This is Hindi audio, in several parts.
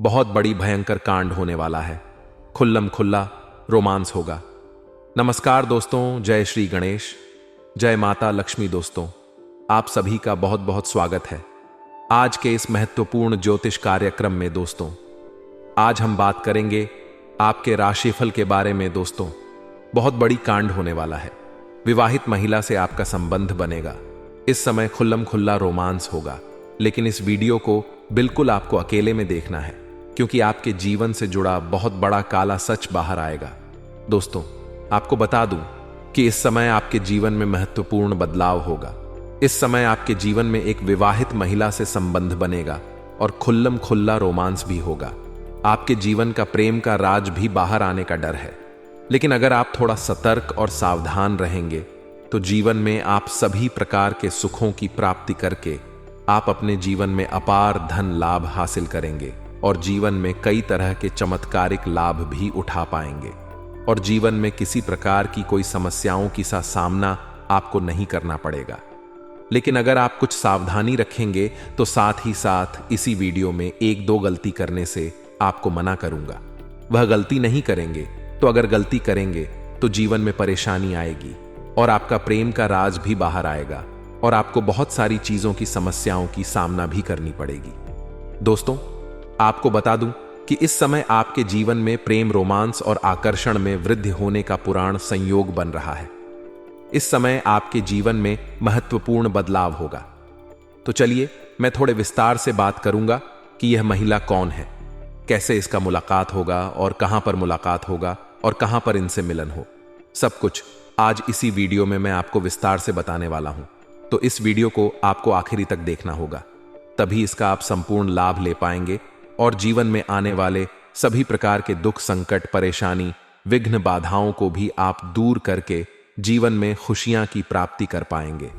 बहुत बड़ी भयंकर कांड होने वाला है। खुल्लम खुल्ला रोमांस होगा। नमस्कार दोस्तों, जय श्री गणेश, जय माता लक्ष्मी। दोस्तों, आप सभी का बहुत बहुत स्वागत है आज के इस महत्वपूर्ण ज्योतिष कार्यक्रम में। दोस्तों, आज हम बात करेंगे आपके राशिफल के बारे में। दोस्तों, बहुत बड़ी कांड होने वाला है। विवाहित महिला से आपका संबंध बनेगा। इस समय खुल्लम खुल्ला रोमांस होगा, लेकिन इस वीडियो को बिल्कुल आपको अकेले में देखना है, क्योंकि आपके जीवन से जुड़ा बहुत बड़ा काला सच बाहर आएगा। दोस्तों, आपको बता दूं कि इस समय आपके जीवन में महत्वपूर्ण बदलाव होगा। इस समय आपके जीवन में एक विवाहित महिला से संबंध बनेगा और खुल्लम खुल्ला रोमांस भी होगा। आपके जीवन का प्रेम का राज भी बाहर आने का डर है, लेकिन अगर आप थोड़ा सतर्क और सावधान रहेंगे तो जीवन में आप सभी प्रकार के सुखों की प्राप्ति करके आप अपने जीवन में अपार धन लाभ हासिल करेंगे और जीवन में कई तरह के चमत्कारिक लाभ भी उठा पाएंगे और जीवन में किसी प्रकार की कोई समस्याओं की सामना आपको नहीं करना पड़ेगा। लेकिन अगर आप कुछ सावधानी रखेंगे तो साथ ही साथ इसी वीडियो में एक दो गलती करने से आपको मना करूंगा। वह गलती नहीं करेंगे तो अगर गलती करेंगे तो जीवन में परेशानी आएगी और आपका प्रेम का राज भी बाहर आएगा और आपको बहुत सारी चीजों की समस्याओं की सामना भी करनी पड़ेगी। दोस्तों, आपको बता दूं कि इस समय आपके जीवन में प्रेम, रोमांस और आकर्षण में वृद्धि होने का पुराण संयोग बन रहा है। इस समय आपके जीवन में महत्वपूर्ण बदलाव होगा। तो चलिए मैं थोड़े विस्तार से बात करूंगा कि यह महिला कौन है, कैसे इसका मुलाकात होगा और कहां पर मुलाकात होगा और कहां पर इनसे मिलन हो। सब कुछ आज इसी वीडियो में मैं आपको विस्तार से बताने वाला हूं। तो इस वीडियो को आपको आखिरी तक देखना होगा, तभी इसका आप संपूर्ण लाभ ले पाएंगे और जीवन में आने वाले सभी प्रकार के दुख, संकट, परेशानी, विघ्न, बाधाओं को भी आप दूर करके जीवन में खुशियां की प्राप्ति कर पाएंगे।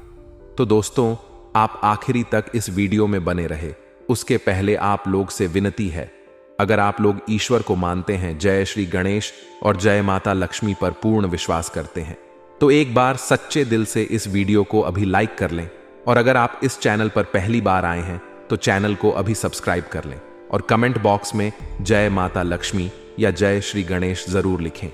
तो दोस्तों, आप आखिरी तक इस वीडियो में बने रहे। उसके पहले आप लोग से विनती है, अगर आप लोग ईश्वर को मानते हैं, जय श्री गणेश और जय माता लक्ष्मी पर पूर्ण विश्वास करते हैं, तो एक बार सच्चे दिल से इस वीडियो को अभी लाइक कर लें। और अगर आप इस चैनल पर पहली बार आए हैं तो चैनल को अभी सब्सक्राइब कर लें और कमेंट बॉक्स में जय माता लक्ष्मी या जय श्री गणेश जरूर लिखें।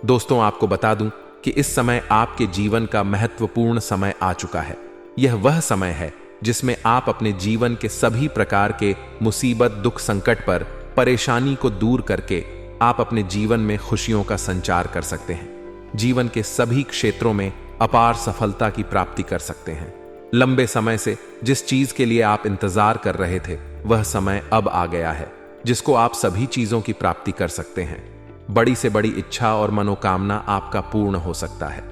दोस्तों, आपको बता दूं कि इस समय आपके जीवन का महत्वपूर्ण समय आ चुका है। यह वह समय है जिसमें आप अपने जीवन के सभी प्रकार के मुसीबत, दुख, संकट पर परेशानी को दूर करके आप अपने जीवन में खुशियों का संचार कर सकते हैं। जीवन के सभी क्षेत्रों में अपार सफलता की प्राप्ति कर सकते हैं। लंबे समय से जिस चीज के लिए आप इंतजार कर रहे थे, वह समय अब आ गया है जिसको आप सभी चीजों की प्राप्ति कर सकते हैं। बड़ी से बड़ी इच्छा और मनोकामना आपका पूर्ण हो सकता है।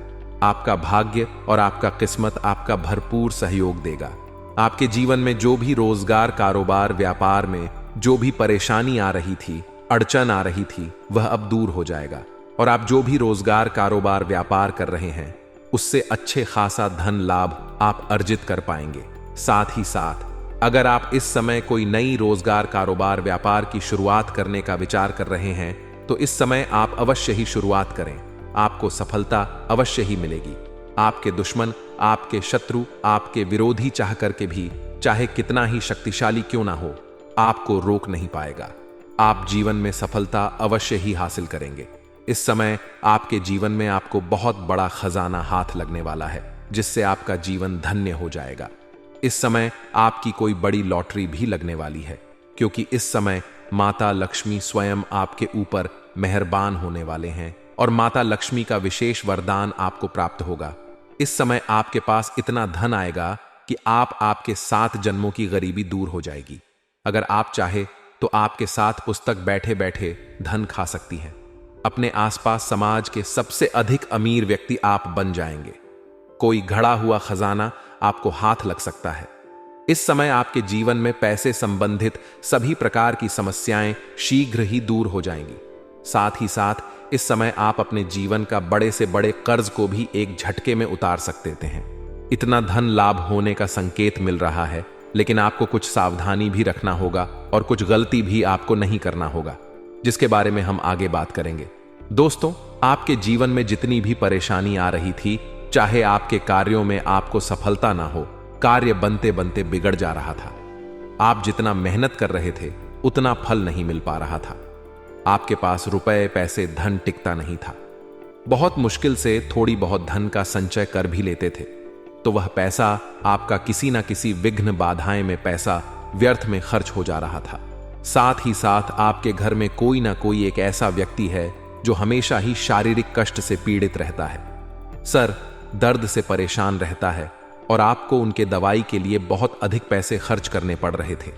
आपका भाग्य और आपका किस्मत आपका भरपूर सहयोग देगा। आपके जीवन में जो भी रोजगार, कारोबार, व्यापार में जो भी परेशानी आ रही थी, अड़चन आ रही थी, वह अब दूर हो जाएगा और आप जो भी रोजगार, कारोबार, व्यापार कर रहे हैं उससे अच्छे खासा धन लाभ आप अर्जित कर पाएंगे। साथ ही साथ अगर आप इस समय कोई नई रोजगार, कारोबार, व्यापार की शुरुआत करने का विचार कर रहे हैं तो इस समय आप अवश्य ही शुरुआत करें। आपको सफलता अवश्य ही मिलेगी। आपके दुश्मन, आपके शत्रु, आपके विरोधी चाह करके भी, चाहे कितना ही शक्तिशाली क्यों ना हो, आपको रोक नहीं पाएगा। आप जीवन में सफलता अवश्य ही हासिल करेंगे। इस समय आपके जीवन में आपको बहुत बड़ा खजाना हाथ लगने वाला है, जिससे आपका जीवन धन्य हो जाएगा। इस समय आपकी कोई बड़ी लॉटरी भी लगने वाली है, क्योंकि इस समय माता लक्ष्मी स्वयं आपके ऊपर मेहरबान होने वाले हैं और माता लक्ष्मी का विशेष वरदान आपको प्राप्त होगा। इस समय आपके पास इतना धन आएगा कि आपके 7 जन्मों की गरीबी दूर हो जाएगी। अगर आप चाहे तो आपके साथ पुस्तक बैठे बैठे धन खा सकती हैं। अपने आसपास समाज के सबसे अधिक अमीर व्यक्ति आप बन जाएंगे। कोई घड़ा हुआ खजाना आपको हाथ लग सकता है। इस समय आपके जीवन में पैसे संबंधित सभी प्रकार की समस्याएं शीघ्र ही दूर हो जाएंगी। साथ ही साथ इस समय आप अपने जीवन का बड़े से बड़े कर्ज को भी एक झटके में उतार सकते हैं। इतना धन लाभ होने का संकेत मिल रहा है, लेकिन आपको कुछ सावधानी भी रखना होगा और कुछ गलती भी आपको नहीं करना होगा, जिसके बारे में हम आगे बात करेंगे। दोस्तों, आपके जीवन में जितनी भी परेशानी आ रही थी, चाहे आपके कार्यों में आपको सफलता ना हो, कार्य बनते बनते बिगड़ जा रहा था, आप जितना मेहनत कर रहे थे उतना फल नहीं मिल पा रहा था। आपके पास रुपए, पैसे, धन टिकता नहीं था। बहुत मुश्किल से थोड़ी बहुत धन का संचय कर भी लेते थे तो वह पैसा आपका किसी न किसी विघ्न बाधाएं में पैसा व्यर्थ में खर्च हो जा रहा था। साथ ही साथ आपके घर में कोई ना कोई एक ऐसा व्यक्ति है जो हमेशा ही शारीरिक कष्ट से पीड़ित रहता है, सर दर्द से परेशान रहता है और आपको उनके दवाई के लिए बहुत अधिक पैसे खर्च करने पड़ रहे थे।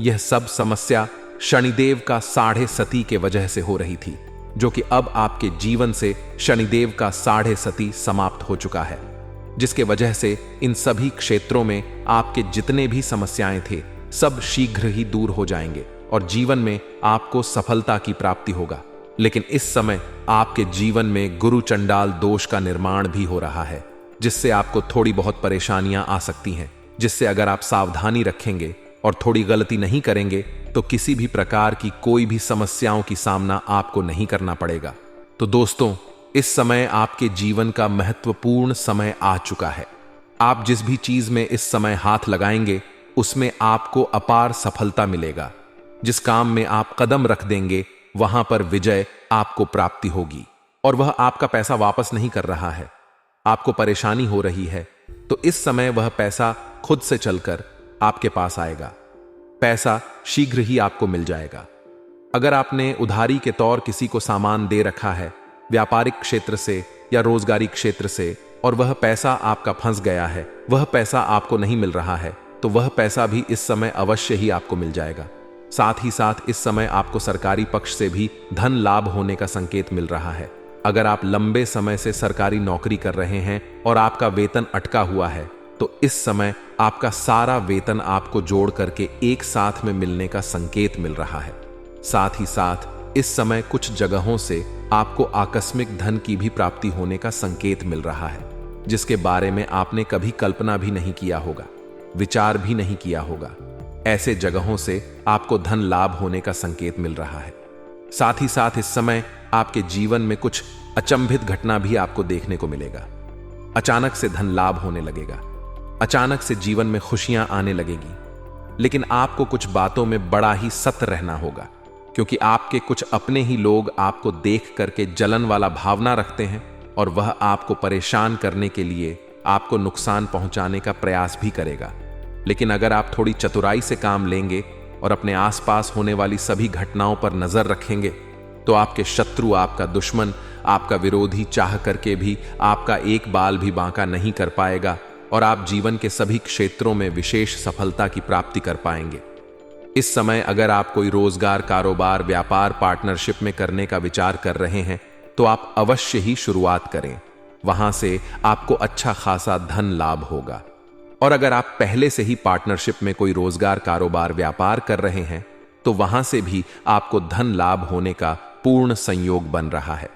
यह सब समस्या शनिदेव का 6.5 के वजह से हो रही थी, जो कि अब आपके जीवन से शनिदेव का 6.5 समाप्त हो चुका है, जिसके वजह से इन सभी क्षेत्रों में आपके जितने भी समस्याएं थे सब शीघ्र ही दूर हो जाएंगे और जीवन में आपको सफलता की प्राप्ति होगा। लेकिन इस समय आपके जीवन में गुरु चंडाल दोष का निर्माण भी हो रहा है, जिससे आपको थोड़ी बहुत परेशानियां आ सकती हैं, जिससे अगर आप सावधानी रखेंगे और थोड़ी गलती नहीं करेंगे तो किसी भी प्रकार की कोई भी समस्याओं की सामना आपको नहीं करना पड़ेगा। तो दोस्तों, इस समय आपके जीवन का महत्वपूर्ण समय आ चुका है। आप जिस भी चीज में इस समय हाथ लगाएंगे उसमें आपको अपार सफलता मिलेगा। जिस काम में आप कदम रख देंगे वहां पर विजय आपको प्राप्ति होगी। और वह आपका पैसा वापस नहीं कर रहा है, आपको परेशानी हो रही है, तो इस समय वह पैसा खुद से चलकर आपके पास आएगा। पैसा शीघ्र ही आपको मिल जाएगा। अगर आपने उधारी के तौर किसी को सामान दे रखा है व्यापारिक क्षेत्र से या रोजगारी क्षेत्र से और वह पैसा आपका फंस गया है, वह पैसा आपको नहीं मिल रहा है, तो वह पैसा भी इस समय अवश्य ही आपको मिल जाएगा। साथ ही साथ इस समय आपको सरकारी पक्ष से भी धन लाभ होने का संकेत मिल रहा है। अगर आप लंबे समय से सरकारी नौकरी कर रहे हैं और आपका वेतन अटका हुआ है तो इस समय आपका सारा वेतन आपको जोड़ करके एक साथ में मिलने का संकेत मिल रहा है। साथ ही साथ इस समय कुछ जगहों से आपको आकस्मिक धन की भी प्राप्ति होने का संकेत मिल रहा है, जिसके बारे में आपने कभी कल्पना भी नहीं किया होगा, विचार भी नहीं किया होगा। ऐसे जगहों से आपको धन लाभ होने का संकेत मिल रहा है। साथ ही साथ इस समय आपके जीवन में कुछ अचंभित घटना भी आपको देखने को मिलेगा। अचानक से धन लाभ होने लगेगा, अचानक से जीवन में खुशियां आने लगेगी। लेकिन आपको कुछ बातों में बड़ा ही सत्य रहना होगा, क्योंकि आपके कुछ अपने ही लोग आपको देख करके जलन वाला भावना रखते हैं और वह आपको परेशान करने के लिए आपको नुकसान पहुंचाने का प्रयास भी करेगा। लेकिन अगर आप थोड़ी चतुराई से काम लेंगे और अपने आसपास होने वाली सभी घटनाओं पर नजर रखेंगे तो आपके शत्रु, आपका दुश्मन, आपका विरोधी चाह करके भी आपका एक बाल भी बांका नहीं कर पाएगा और आप जीवन के सभी क्षेत्रों में विशेष सफलता की प्राप्ति कर पाएंगे। इस समय अगर आप कोई रोजगार, कारोबार, व्यापार, पार्टनरशिप में करने का विचार कर रहे हैं तो आप अवश्य ही शुरुआत करें, वहां से आपको अच्छा खासा धन लाभ होगा। और अगर आप पहले से ही पार्टनरशिप में कोई रोजगार, कारोबार, व्यापार कर रहे हैं तो वहां से भी आपको धन लाभ होने का पूर्ण संयोग बन रहा है।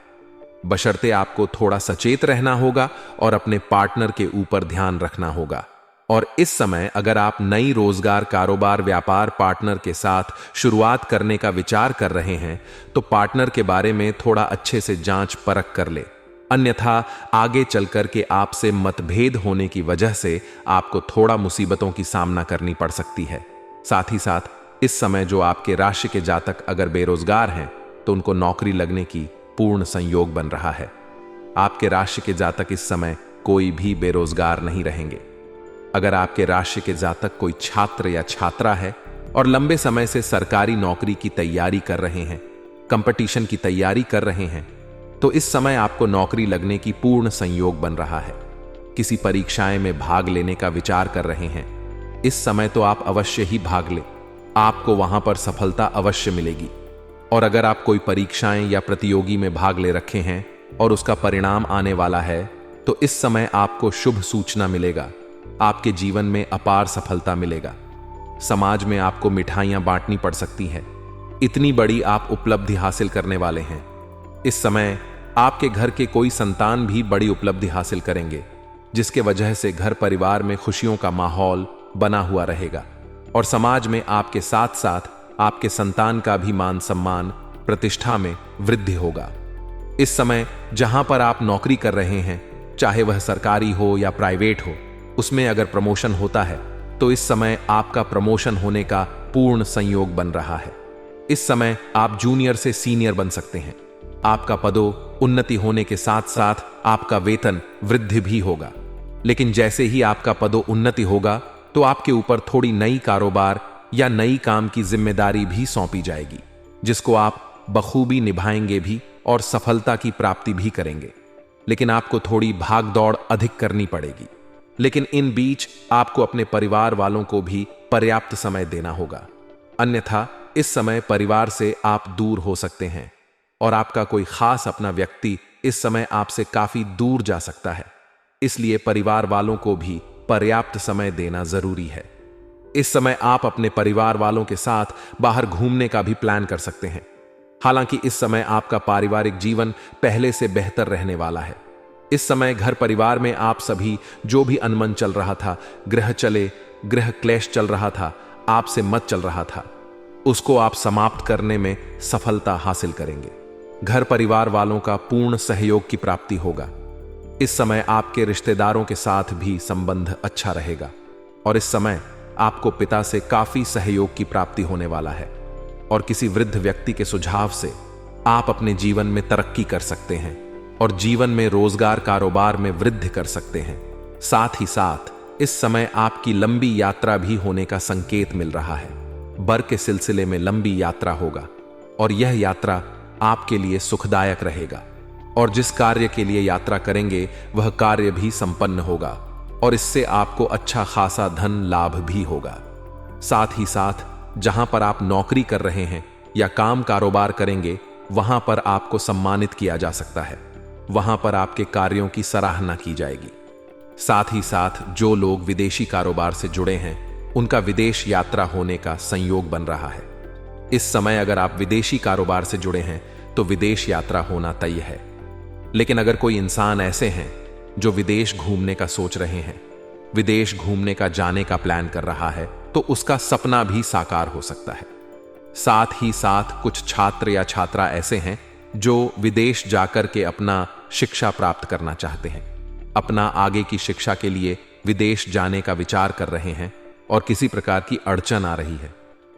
बशर्ते आपको थोड़ा सचेत रहना होगा और अपने पार्टनर के ऊपर ध्यान रखना होगा। और इस समय अगर आप नई रोजगार, कारोबार, व्यापार पार्टनर के साथ शुरुआत करने का विचार कर रहे हैं तो पार्टनर के बारे में थोड़ा अच्छे से जांच परख कर ले, अन्यथा आगे चलकर के आपसे मतभेद होने की वजह से आपको थोड़ा मुसीबतों की सामना करनी पड़ सकती है। साथ ही साथ इस समय जो आपके राशि के जातक अगर बेरोजगार हैं तो उनको नौकरी लगने की पूर्ण संयोग बन रहा है। आपके राशि के जातक इस समय कोई भी बेरोजगार नहीं रहेंगे। अगर आपके राशि के जातक कोई छात्र या छात्रा है और लंबे समय से सरकारी नौकरी की तैयारी कर रहे हैं, कंपटीशन की तैयारी कर रहे हैं, तो इस समय आपको नौकरी लगने की पूर्ण संयोग बन रहा है। किसी परीक्षाएं में भाग लेने का विचार कर रहे हैं, इस समय तो आप अवश्य ही भाग लें, आपको वहां पर सफलता अवश्य मिलेगी। और अगर आप कोई परीक्षाएं या प्रतियोगी में भाग ले रखे हैं और उसका परिणाम आने वाला है तो इस समय आपको शुभ सूचना मिलेगा, आपके जीवन में अपार सफलता मिलेगा। समाज में आपको मिठाइयां बांटनी पड़ सकती हैं, इतनी बड़ी आप उपलब्धि हासिल करने वाले हैं। इस समय आपके घर के कोई संतान भी बड़ी उपलब्धि हासिल करेंगे, जिसके वजह से घर परिवार में खुशियों का माहौल बना हुआ रहेगा और समाज में आपके साथ साथ आपके संतान का भी मान सम्मान, प्रतिष्ठा में वृद्धि होगा। इस समय जहां पर आप नौकरी कर रहे हैं, चाहे वह सरकारी हो या प्राइवेट हो, उसमें अगर प्रमोशन होता है तो इस समय आपका प्रमोशन होने का पूर्ण संयोग बन रहा है। इस समय आप जूनियर से सीनियर बन सकते हैं। आपका पदों उन्नति होने के साथ साथ आपका वेतन वृद्धि भी होगा। लेकिन जैसे ही आपका पदों उन्नति होगा तो आपके ऊपर थोड़ी नई कारोबार या नई काम की जिम्मेदारी भी सौंपी जाएगी, जिसको आप बखूबी निभाएंगे भी और सफलता की प्राप्ति भी करेंगे। लेकिन आपको थोड़ी भाग दौड़ अधिक करनी पड़ेगी। लेकिन इन बीच आपको अपने परिवार वालों को भी पर्याप्त समय देना होगा, अन्यथा इस समय परिवार से आप दूर हो सकते हैं और आपका कोई खास अपना व्यक्ति इस समय आपसे काफी दूर जा सकता है। इसलिए परिवार वालों को भी पर्याप्त समय देना जरूरी है। इस समय आप अपने परिवार वालों के साथ बाहर घूमने का भी प्लान कर सकते हैं। हालांकि इस समय आपका पारिवारिक जीवन पहले से बेहतर रहने वाला है। इस समय घर परिवार में आप सभी जो भी अनमन चल रहा था, गृह क्लेश चल रहा था, आपसे मत चल रहा था, उसको आप समाप्त करने में सफलता हासिल करेंगे। घर परिवार वालों का पूर्ण सहयोग की प्राप्ति होगा। इस समय आपके रिश्तेदारों के साथ भी संबंध अच्छा रहेगा और इस समय आपको पिता से काफी सहयोग की प्राप्ति होने वाला है और किसी वृद्ध व्यक्ति के सुझाव से आप अपने जीवन में तरक्की कर सकते हैं और जीवन में रोजगार कारोबार में वृद्धि कर सकते हैं। साथ ही साथ इस समय आपकी लंबी यात्रा भी होने का संकेत मिल रहा है। बर के सिलसिले में लंबी यात्रा होगा और यह यात्रा आपके लिए सुखदायक रहेगा और जिस कार्य के लिए यात्रा करेंगे वह कार्य भी संपन्न होगा और इससे आपको अच्छा खासा धन लाभ भी होगा। साथ ही साथ जहां पर आप नौकरी कर रहे हैं या काम कारोबार करेंगे वहां पर आपको सम्मानित किया जा सकता है, वहां पर आपके कार्यों की सराहना की जाएगी। साथ ही साथ जो लोग विदेशी कारोबार से जुड़े हैं उनका विदेश यात्रा होने का संयोग बन रहा है। इस समय अगर आप विदेशी कारोबार से जुड़े हैं तो विदेश यात्रा होना तय है। लेकिन अगर कोई इंसान ऐसे हैं जो विदेश घूमने का सोच रहे हैं, विदेश घूमने का जाने का प्लान कर रहा है, तो उसका सपना भी साकार हो सकता है। साथ ही साथ कुछ छात्र या छात्रा ऐसे हैं जो विदेश जाकर के अपना शिक्षा प्राप्त करना चाहते हैं, अपना आगे की शिक्षा के लिए विदेश जाने का विचार कर रहे हैं और किसी प्रकार की अड़चन आ रही है,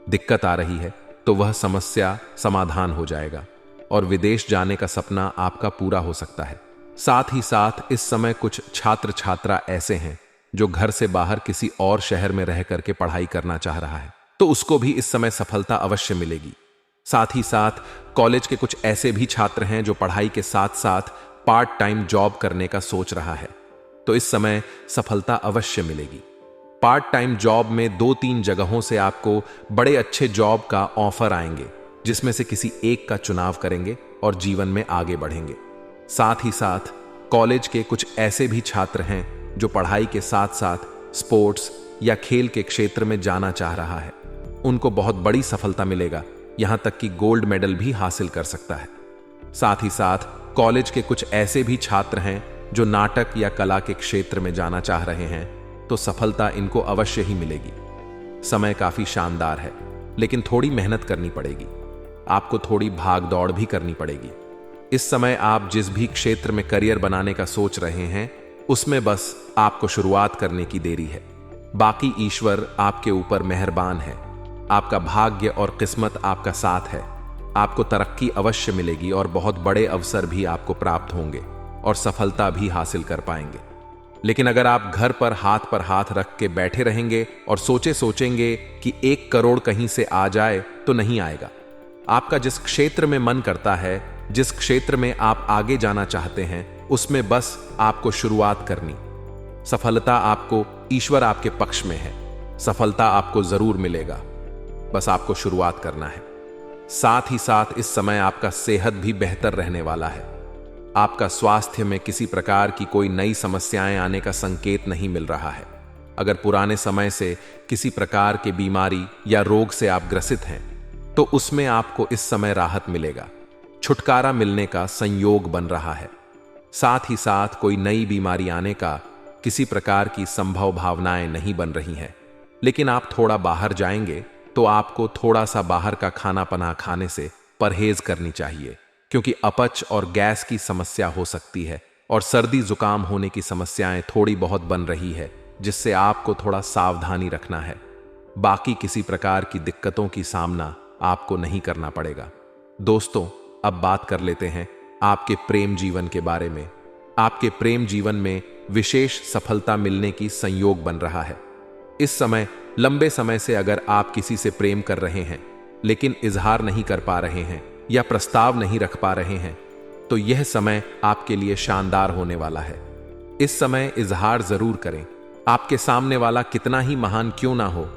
दिक्कत आ रही है, तो वह समस्या समाधान हो जाएगा और विदेश जाने का सपना आपका पूरा हो सकता है। साथ ही साथ इस समय कुछ छात्र छात्रा ऐसे हैं जो घर से बाहर किसी और शहर में रह करके पढ़ाई करना चाह रहा है, तो उसको भी इस समय सफलता अवश्य मिलेगी। साथ ही साथ कॉलेज के कुछ ऐसे भी छात्र हैं जो पढ़ाई के साथ साथ पार्ट टाइम जॉब करने का सोच रहा है, तो इस समय सफलता अवश्य मिलेगी। पार्ट टाइम जॉब में 2-3 जगहों से आपको बड़े अच्छे जॉब का ऑफर आएंगे, जिसमें से किसी एक का चुनाव करेंगे और जीवन में आगे बढ़ेंगे। साथ ही साथ कॉलेज के कुछ ऐसे भी छात्र हैं जो पढ़ाई के साथ साथ स्पोर्ट्स या खेल के क्षेत्र में जाना चाह रहा है, उनको बहुत बड़ी सफलता मिलेगा, यहां तक कि गोल्ड मेडल भी हासिल कर सकता है। साथ ही साथ कॉलेज के कुछ ऐसे भी छात्र हैं जो नाटक या कला के क्षेत्र में जाना चाह रहे हैं, तो सफलता इनको अवश्य ही मिलेगी। समय काफी शानदार है, लेकिन थोड़ी मेहनत करनी पड़ेगी, आपको थोड़ी भाग दौड़ भी करनी पड़ेगी। इस समय आप जिस भी क्षेत्र में करियर बनाने का सोच रहे हैं उसमें बस आपको शुरुआत करने की देरी है। बाकी ईश्वर आपके ऊपर मेहरबान है, आपका भाग्य और किस्मत आपका साथ है। आपको तरक्की अवश्य मिलेगी और बहुत बड़े अवसर भी आपको प्राप्त होंगे और सफलता भी हासिल कर पाएंगे। लेकिन अगर आप घर पर हाथ रख के बैठे रहेंगे और सोचेंगे कि 1 करोड़ कहीं से आ जाए, तो नहीं आएगा। आपका जिस क्षेत्र में मन करता है, जिस क्षेत्र में आप आगे जाना चाहते हैं, उसमें बस आपको शुरुआत करनी। सफलता आपको, ईश्वर आपके पक्ष में है, सफलता आपको जरूर मिलेगा, बस आपको शुरुआत करना है। साथ ही साथ इस समय आपका सेहत भी बेहतर रहने वाला है। आपका स्वास्थ्य में किसी प्रकार की कोई नई समस्याएं आने का संकेत नहीं मिल रहा है। अगर पुराने समय से किसी प्रकार की बीमारी या रोग से आप ग्रसित हैं, तो उसमें आपको इस समय राहत मिलेगा, छुटकारा मिलने का संयोग बन रहा है। साथ ही साथ कोई नई बीमारी आने का किसी प्रकार की संभव भावनाएं नहीं बन रही हैं। लेकिन आप थोड़ा बाहर जाएंगे तो आपको थोड़ा सा बाहर का खाना पना खाने से परहेज करनी चाहिए, क्योंकि अपच और गैस की समस्या हो सकती है और सर्दी जुकाम होने की समस्याएं थोड़ी बहुत बन रही है, जिससे आपको थोड़ा सावधानी रखना है। बाकी किसी प्रकार की दिक्कतों की सामना आपको नहीं करना पड़ेगा। दोस्तों, अब बात कर लेते हैं आपके प्रेम जीवन के बारे में। आपके प्रेम जीवन में विशेष सफलता मिलने की संयोग बन रहा है। इस समय लंबे समय से अगर आप किसी से प्रेम कर रहे हैं लेकिन इजहार नहीं कर पा रहे हैं या प्रस्ताव नहीं रख पा रहे हैं, तो यह समय आपके लिए शानदार होने वाला है। इस समय इजहार जरूर करें। आपके सामने वाला कितना ही महान क्यों ना हो,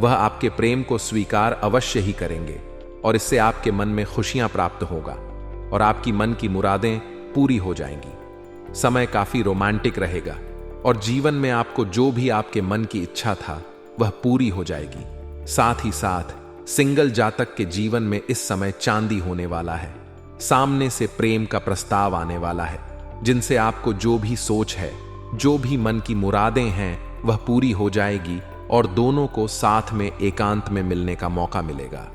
वह आपके प्रेम को स्वीकार अवश्य ही करेंगे और इससे आपके मन में खुशियां प्राप्त होगा और आपकी मन की मुरादें पूरी हो जाएंगी। समय काफी रोमांटिक रहेगा और जीवन में आपको जो भी आपके मन की इच्छा था वह पूरी हो जाएगी। साथ ही साथ सिंगल जातक के जीवन में इस समय चांदी होने वाला है। सामने से प्रेम का प्रस्ताव आने वाला है, जिनसे आपको जो भी सोच है, जो भी मन की मुरादें हैं, वह पूरी हो जाएगी और दोनों को साथ में एकांत में मिलने का मौका मिलेगा,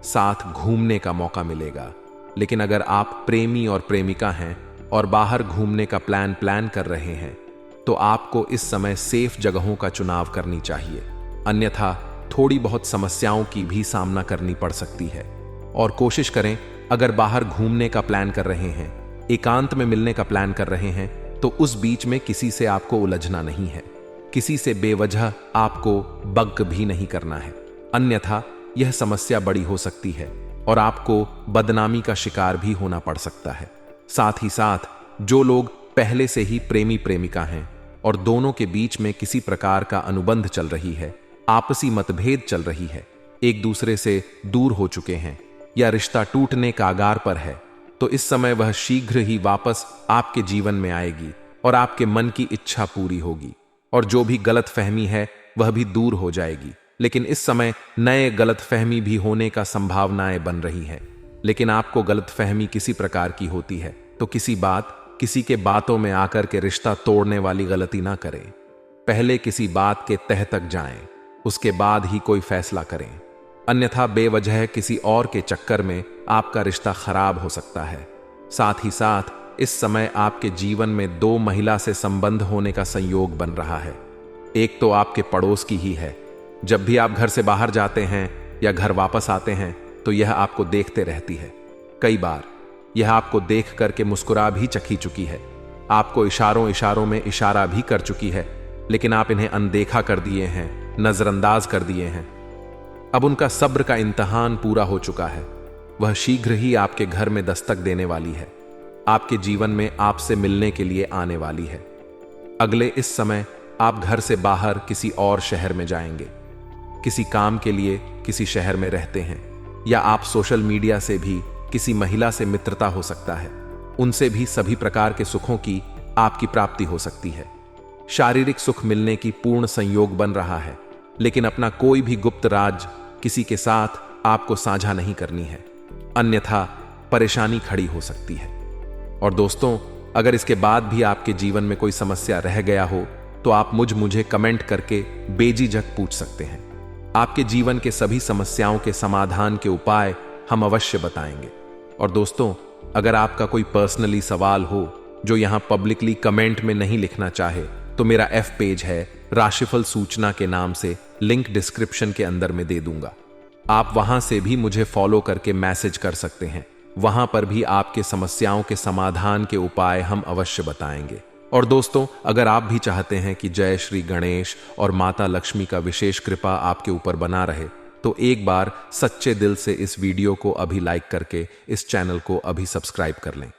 साथ घूमने का मौका मिलेगा। लेकिन अगर आप प्रेमी और प्रेमिका हैं और बाहर घूमने का प्लान कर रहे हैं, तो आपको इस समय सेफ जगहों का चुनाव करनी चाहिए, अन्यथा थोड़ी बहुत समस्याओं की भी सामना करनी पड़ सकती है। और कोशिश करें, अगर बाहर घूमने का प्लान कर रहे हैं, एकांत में मिलने का प्लान कर रहे हैं, तो उस बीच में किसी से आपको उलझना नहीं है, किसी से बेवजह आपको बग भी नहीं करना है, अन्यथा यह समस्या बड़ी हो सकती है और आपको बदनामी का शिकार भी होना पड़ सकता है। साथ ही साथ जो लोग पहले से ही प्रेमी प्रेमिका हैं और दोनों के बीच में किसी प्रकार का अनुबंध चल रही है, आपसी मतभेद चल रही है, एक दूसरे से दूर हो चुके हैं या रिश्ता टूटने का आगार पर है, तो इस समय वह शीघ्र ही वापस आपके जीवन में आएगी और आपके मन की इच्छा पूरी होगी और जो भी गलतफहमी है वह भी दूर हो जाएगी। लेकिन इस समय नए गलतफहमी भी होने का संभावनाएं बन रही है। लेकिन आपको गलतफहमी किसी प्रकार की होती है तो किसी के बातों में आकर के रिश्ता तोड़ने वाली गलती ना करें। पहले किसी बात के तह तक जाएं, उसके बाद ही कोई फैसला करें, अन्यथा बेवजह किसी और के चक्कर में आपका रिश्ता खराब हो सकता है। साथ ही साथ इस समय आपके जीवन में दो महिला से संबंध होने का संयोग बन रहा है। एक तो आपके पड़ोस की ही है। जब भी आप घर से बाहर जाते हैं या घर वापस आते हैं तो यह आपको देखते रहती है। कई बार यह आपको देख करके मुस्कुरा भी चखी चुकी है, आपको इशारों में इशारा भी कर चुकी है, लेकिन आप इन्हें अनदेखा कर दिए हैं, नजरअंदाज कर दिए हैं। अब उनका सब्र का इम्तिहान पूरा हो चुका है। वह शीघ्र ही आपके घर में दस्तक देने वाली है, आपके जीवन में आपसे मिलने के लिए आने वाली है। अगले इस समय आप घर से बाहर किसी और शहर में जाएंगे, किसी काम के लिए किसी शहर में रहते हैं, या आप सोशल मीडिया से भी किसी महिला से मित्रता हो सकता है, उनसे भी सभी प्रकार के सुखों की आपकी प्राप्ति हो सकती है। शारीरिक सुख मिलने की पूर्ण संयोग बन रहा है, लेकिन अपना कोई भी गुप्त राज किसी के साथ आपको साझा नहीं करनी है, अन्यथा परेशानी खड़ी हो सकती है। और दोस्तों, अगर इसके बाद भी आपके जीवन में कोई समस्या रह गया हो तो आप मुझे कमेंट करके बेझिझक पूछ सकते हैं। आपके जीवन के सभी समस्याओं के समाधान के उपाय हम अवश्य बताएंगे। और दोस्तों, अगर आपका कोई पर्सनली सवाल हो जो यहां पब्लिकली कमेंट में नहीं लिखना चाहे, तो मेरा F पेज है राशिफल सूचना के नाम से, लिंक डिस्क्रिप्शन के अंदर में दे दूंगा। आप वहां से भी मुझे फॉलो करके मैसेज कर सकते हैं। वहां पर भी आपके समस्याओं के समाधान के उपाय हम अवश्य बताएंगे। और दोस्तों, अगर आप भी चाहते हैं कि जय श्री गणेश और माता लक्ष्मी का विशेष कृपा आपके ऊपर बना रहे, तो एक बार सच्चे दिल से इस वीडियो को अभी लाइक करके इस चैनल को अभी सब्सक्राइब कर लें।